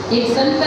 एक संत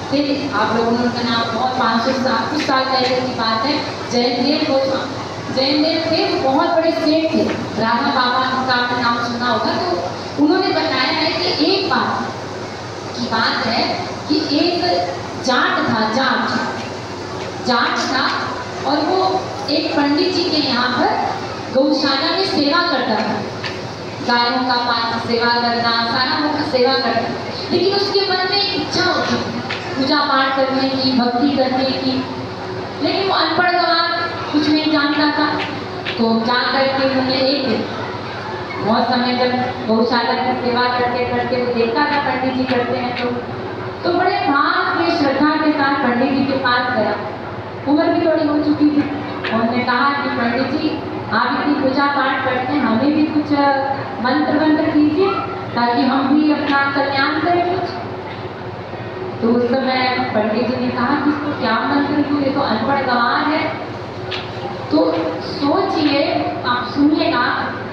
थे, आप लोगों ने उनका नाम बहुत 500 कुछ साल पहले की बात है, जयदेव गोस्वामी। जयदेव थे, वो बहुत बड़े सेठ थे, राधा बाबा का आपने नाम सुना होगा। तो उन्होंने बताया है कि एक बार की बात है कि एक जाट था और वो एक पंडित जी के यहाँ पर गौशाला में सेवा करता था, गायों का सेवा करना, सारा वो सेवा करता। लेकिन उसके मन में एक इच्छा होती पूजा पाठ करने की, भक्ति करने की, लेकिन वो अनपढ़ गवार कुछ नहीं जानता था। तो जा करके उन्होंने एक दिन बहुत समय जब गौशाला की सेवा करते करते वो देखा था पंडित जी करते हैं, तो बड़े भाव से श्रद्धा के साथ पंडित जी के पास गया। उम्र भी थोड़ी हो चुकी थी। उन्होंने कहा कि पंडित जी, आप इतनी पूजा पाठ करते हैं, हमें भी कुछ मंत्र वंत्र कीजिए ताकि हम भी अपना कल्याण करें कुछ। तो उस समय पंडित जी ने कहा कि इसको क्या मंत्र दूँ, ये तो अनपढ़ गंवार है। तो सोचिए, आप सुनिएगा,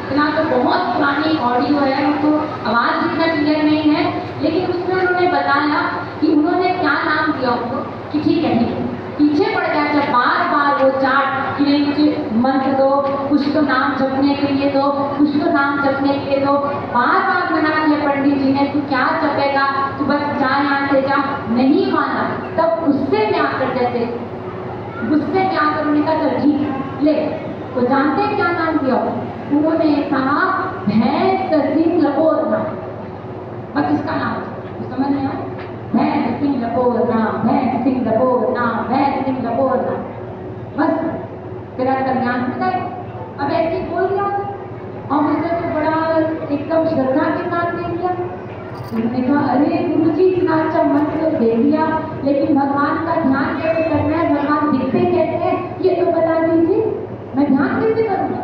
इतना तो बहुत पुरानी ऑडियो है, तो आवाज़ भी इतना क्लियर नहीं है, लेकिन उसमें उन्होंने बताया कि उन्होंने क्या नाम दिया उनको कि ठीक है पीछे पड़ गया। जब बार बार वो चाट कि नहीं मुझे मंत्र दो, कुछ तो नाम जपने के लिए दो, कुछ तो नाम जपने के लिए दो, बार बार मना किया पंडित जी ने, तू क्या जपेगा, तू बस जा यहाँ से जा। नहीं माना, तब गुस्से में आकर जैसे गुस्से में आकर उन्होंने कहा चल ठीक ले। तो जानते हैं क्या नाम दिया उन्होंने? कहा भैंस सिंह लपोरना। बस इसका नाम समझ में आया, भैंस सिंह लपोरना, भैंस सिंह लपोरना, भैंस सिंह लपोरना। बस तेरा कल्याण हो गया। अब ऐसे बोल दिया और उसने तो बड़ा एकदम श्रद्धा के साथ दे दिया। उन्होंने कहा अरे गुरु जी, इतना अच्छा मंत्र तो दे दिया, लेकिन भगवान का ध्यान कैसे करना है, भगवान दिखते कैसे हैं ये तो बता दीजिए, मैं ध्यान कैसे करूँगा।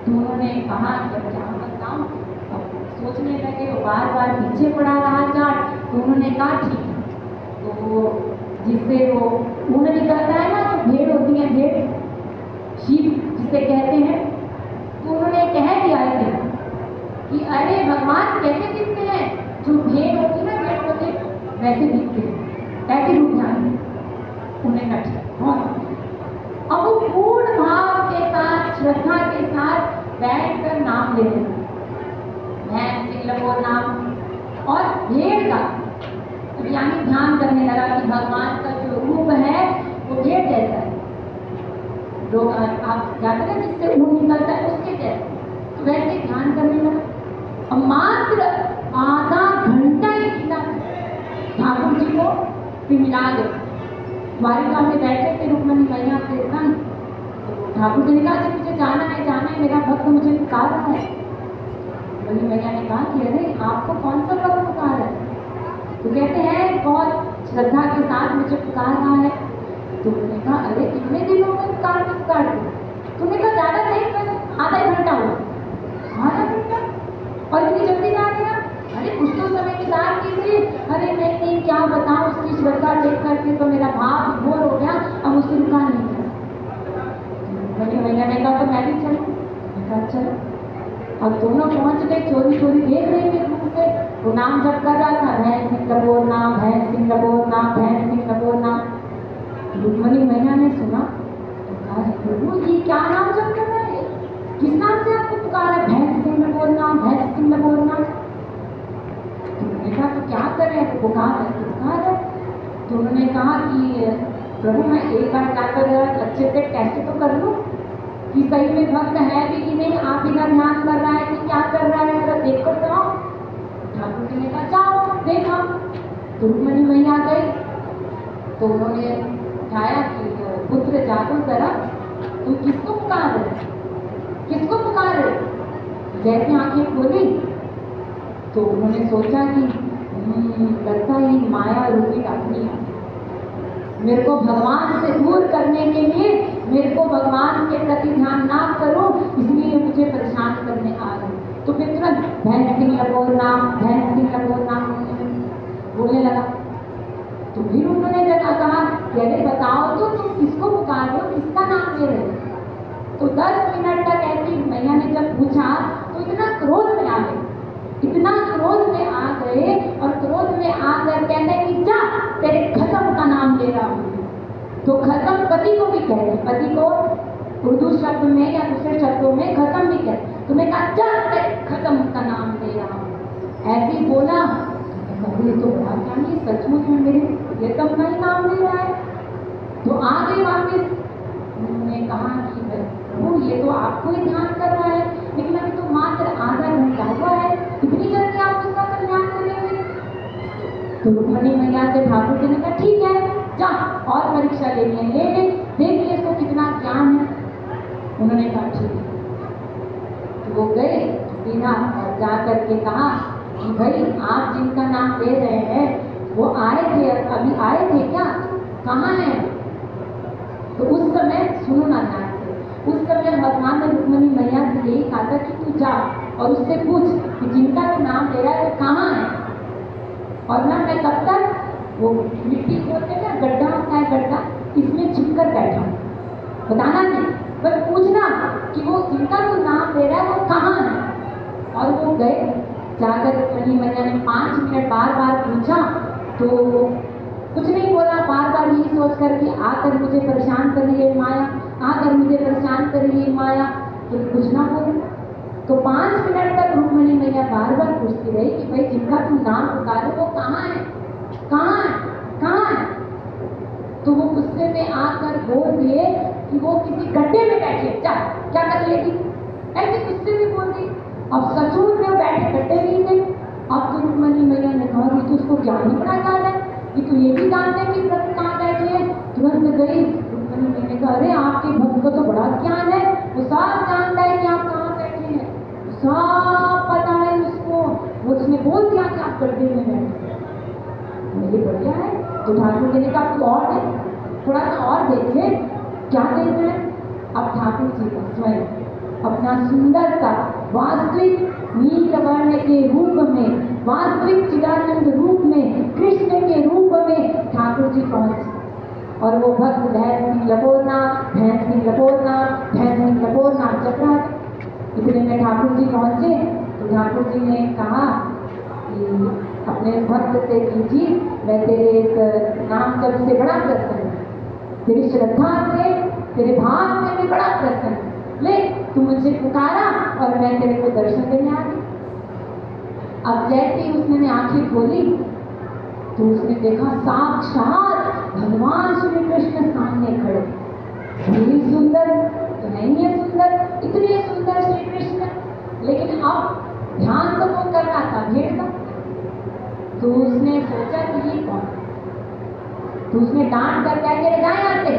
तो उन्होंने कहा जब क्या बताऊँ, सोचने लगे, वो बार बार पीछे पड़ा रहा जाट। तो उन्होंने कहा ठीक है। तो जिससे वो उन्हें निकलता है ना, तो भेड़ होती है, भेड़ शीप जिसे कहते हैं, तो उन्होंने कह दिया ऐसे कि अरे भगवान कैसे दिखते हैं, जो भेड़ होती है ना, भेड़ होते वैसे दिखते हैं, ऐसे रुक जाएंगे। उन्हें कट अब वो पूर्ण भाव के साथ, श्रद्धा के साथ बैठ कर नाम ले रहे, भैंस सिंह लपोर नाम और भेड़ का यानी ध्यान करने लगा कि भगवान का जो रूप है वो भेड़ जैसा है। लोग आप जाते हैं जिससे ऊन निकलता है उसके जैसे, तो वैसे ध्यान करने लगा। और मात्र आधा घंटा ही किया ठाकुर जी को फिर मिला दे। द्वारिका में बैठे थे रुक्मणी मैया के संग। तो ठाकुर जी ने कहा जब मुझे जाना है, मेरा भक्त मुझे पुकार रहा है। रुक्मणी मैया ने कहा कि अरे आपको कौन सा भक्त पुकार है? तो कहते हैं बहुत श्रद्धा के साथ मुझे पुकार रहा है। तो उन्होंने कहा अरे कितने दिनों में पुकार दो? तुमने कहा ज़्यादा नहीं, बस आधा घंटा हुआ। आधा घंटा और इतनी जल्दी जा रहे हैं? अरे कुछ तो समय इंतजार कीजिए। अरे नहीं क्या बताऊँ, उसकी श्रद्धा देख करके तो मेरा भाव विभोर हो गया, अब उससे रुका नहीं गया। मैया ने कहा तो मैं भी चलूँ। चलो। और दोनों पहुँच गए, चोरी चोरी देख रहे थे दूर से, वो नाम जब कर रहा था, भैंस सिंह लपोर नाम, भैंस सिंह लपोर नाम, भैंस सिंह लपोर नाम। रुक्मणी मैया ने सुना तो कहा प्रभु जी क्या नाम जप कर रहे हैं, किस नाम से आपको पुकारा? भैंस सिंह लपोर नाम, भैंस सिंह लपोर नाम। उन्होंने कहा तो क्या कर रहे हैं? पुकार है। तो उन्होंने कहा कि प्रभु मैं एक बार जाकर अच्छे से टेस्ट तो कर लूँ कि सही में भक्त है भी कि नहीं, आप बिना ध्यान कर रहा है कि क्या कर रहा है, अगर देख कर जाओ। ठाकुर जी ने कहा जाओ देखा। तो रुक्मणी मैया गई तो उन्होंने उठाया कि पुत्र जागो जरा, तू किसको पुकार रहे, किसको पुकार रहे? जैसे आंखें खोली तो उन्होंने सोचा कि लगता ही माया रूपी अग्नि है, मेरे को भगवान से दूर करने के लिए, मेरे को भगवान के प्रति ध्यान ना करो, इसलिए मुझे परेशान करने आ रहे। तो फिर तुरंत भैंस सिंह लपोर नाम, भैंस सिंह लपोर नाम बोलने लगा। तो फिर उन्होंने जगह कहा कि अरे बताओ तो तुम किसको पुकार रहे हो, किसका नाम ले रहे हो? तो 10 मिनट तक ऐसी मैया ने जब पूछा तो इतना क्रोध में आ गए, इतना क्रोध में आ गए और क्रोध में आकर कहते कि तो खत्म पति को भी कहते, पति को उर्दू शब्द में या दूसरे शब्दों में खत्म भी कहते। तो मैं कहा चल खत्म का नाम ले रहा हूँ, ऐसे ही बोला। ये तो बड़ा क्या नहीं, सचमुच में मेरे ये तब का ही नाम ले रहा है। तो आगे वापस उन्होंने कहा कि प्रभु ये तो आपको ही ध्यान कर रहा है, लेकिन अभी तो मात्र आधा घंटा हुआ है, इतनी जल्दी आप उसका कल्याण करेंगे? तो रुक्मणी मैया से ठाकुर जी ने कहा ठीक है, जा और परीक्षा लेनी है ले ले, देखिए इसको कितना ज्ञान है। उन्होंने कहा ठीक है। तो वो गए सीधा और जा करके कहा कि भाई आप जिनका नाम ले रहे हैं वो आए थे, अभी आए थे क्या, कहाँ है? तो उस समय सुनो ना ध्यान से, उस समय भगवान ने रुक्मणी मैया से यही कहा था कि तू जा और उससे पूछ कि जिनका तू नाम ले रहा है वो कहाँ है। और ना मैं तब तक वो मिट्टी खोदते ना गड्ढा होता है, गड्ढा इसमें छिपकर बैठा हूँ, बताना नहीं, बस पूछना कि वो जिनका तू नाम ले रहा है वो कहाँ है। और वो गए, जाकर रुक्मणी मैया ने 5 मिनट बार बार पूछा तो कुछ नहीं बोला, बार बार यही सोच कर कि आकर मुझे परेशान कर रही है माया, आकर मुझे परेशान कर रही है माया, तो कुछ ना बोले। तो 5 मिनट तक रुक्मणी मैया बार बार पूछती रही कि भाई जिनका तुम नाम पुकारो वो कहाँ है, कहाँ है, कहाँ है? तो वो गुस्से में आकर बोल दिए कि वो किसी गड्ढे में बैठे, जा क्या कर लेगी, ऐसे गुस्से में बोल दी। अब सचमुच में बैठे गड्ढे में थे। अब तो रुक्मणी मैया ने कहा कि उसको ज्ञान ही बड़ा ज्ञान है कि तू ये भी जानते कि प्रभु कहाँ बैठे हैं। तुरंत गई रुक्मणी मैया ने कहा अरे आपके भक्त को तो बड़ा ज्ञान है, वो सब जानता है कि आप कहाँ बैठे हैं, सब पता है उसको। वो उसने बोल दिया कि आप गड्ढे में बैठे, मेरे बढ़िया है। तो ठाकुर जी ने कहा तू और देख, थोड़ा सा और देखे, क्या देख रहे हैं? अब ठाकुर जी को स्वयं अपना सुंदरता वास्तविक नीलवर्ण के रूप में, वास्तविक चिदानंद रूप में, कृष्ण के रूप में ठाकुर जी पहुंचे। और वो भक्त भैंस सिंह लपोरना, भैंस सिंह लपोरना, भैंस सिंह लपोरना जप रहा था। इतने में ठाकुर जी पहुंचे तो ठाकुर जी ने कहा कि अपने भक्त से कीजिए, मैं तेरे इस नाम जप से बड़ा प्रसन्न हूँ, तेरी श्रद्धा से, तेरे भाव से मैं बड़ा प्रसन्न हूँ, ले तू मुझे पुकारा और मैं तेरे को दर्शन देने आ गई। अब जैसे ही उसने आंखें खोली तो उसने देखा साक्षात भगवान श्री कृष्ण सामने खड़े। बड़ी सुंदर तो नहीं है सुंदर, इतने सुंदर श्री कृष्ण, लेकिन अब ध्यान तो वो कर रहा था भीड़ का। तो उसने सोचा कि ये कौन, तो उसने डांट कर क्या कह जाए यहाँ से,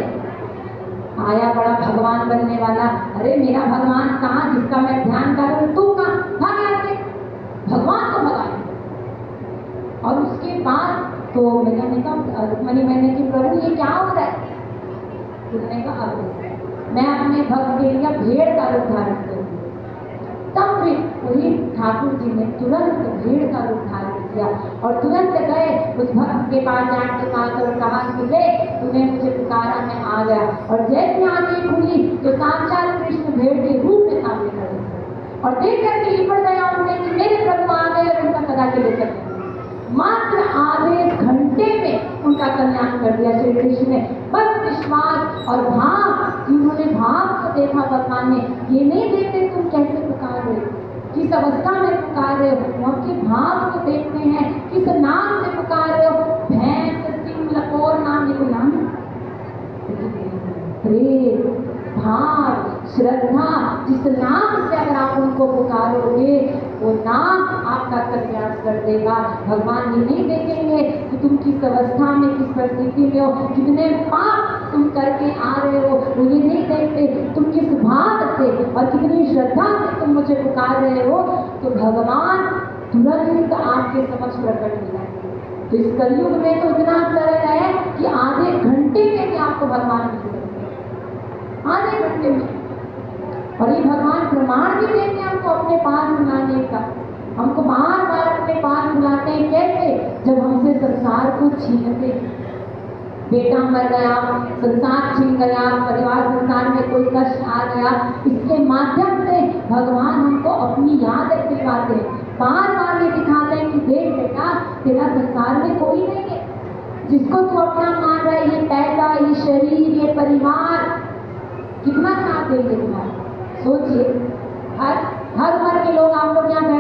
आया बड़ा भगवान बनने वाला, अरे मेरा भगवान कहाँ जिसका मैं ध्यान कर रहा हूँ, तू कहाँ, भाग यहाँ से, भगवान को भगा। और उसके बाद तो मैंने कहा रुक्मणी मैंने कि प्रभु ये क्या हो रहा है? उसने कहा अब मैं अपने भक्त के लिए भेड़ का रूप धारण करूँगी। तब फिर वही ठाकुर जी ने तुरंत भेड़ का रूप धारण किया और तुरंत गए उस भक्त के पास, जान के पास और कहा कि ले तूने मुझे पुकारा, मैं आ गया। और जैसे आंखें खुली तो साक्षात कृष्ण भेड़ के रूप में सामने खड़े और देख करके लिपट गया उन्होंने कि मेरे प्रभु आ गए और उनका सदा के लिए मात्र आधे घंटे में उनका कल्याण कर दिया श्री कृष्ण ने। बस विश्वास और भाव, उन्होंने भाव को देखा भगवान ने, ये नहीं देखते तुम कैसे पुकार रहे हो, किस अवस्था में पुकार रहे हो, उनके भाव को देखते हैं, किस नाम से पुकार रहे हो। भैंस सिंह लपोर नाम, ये कोई नाम है? प्रेम, भाव, श्रद्धा, जिस नाम से अगर आप उनको पुकारोगे वो नाम आपका कल्याण कर देगा। भगवान ये नहीं देखेंगे कि तुम किस अवस्था में, किस परिस्थिति में हो, कितने पाप तुम करके आ रहे हो, वो ये नहीं देखते तुम किस भाव से और कितनी श्रद्धा से तुम मुझे पुकार रहे हो। तो भगवान तुरंत आपके समक्ष प्रकट हो जाएंगे। तो इस कलयुग में तो इतना सरल है कि आधे घंटे में भी आपको भगवान मिल सकते हैं, आधे घंटे में। और ये भगवान प्रमाण भी देते हैं हमको अपने पास बुलाने का, हमको बार बार अपने पास बुलाते हैं। कैसे? जब हमसे संसार को छीनते, बेटा मर गया, संसार छीन गया, परिवार संसार में कोई कष्ट आ गया, इसके माध्यम से भगवान हमको अपनी याद दिलवाते हैं, बार बार ये दिखाते हैं कि देख बेटा तेरा संसार में कोई नहीं है, जिसको तू अपना मान रहा है, ये पैसा, ये शरीर, कितना साथ देंगे तुम्हारा? सोचिए, हर हर उम्र के लोग आप लोग यहाँ बैठे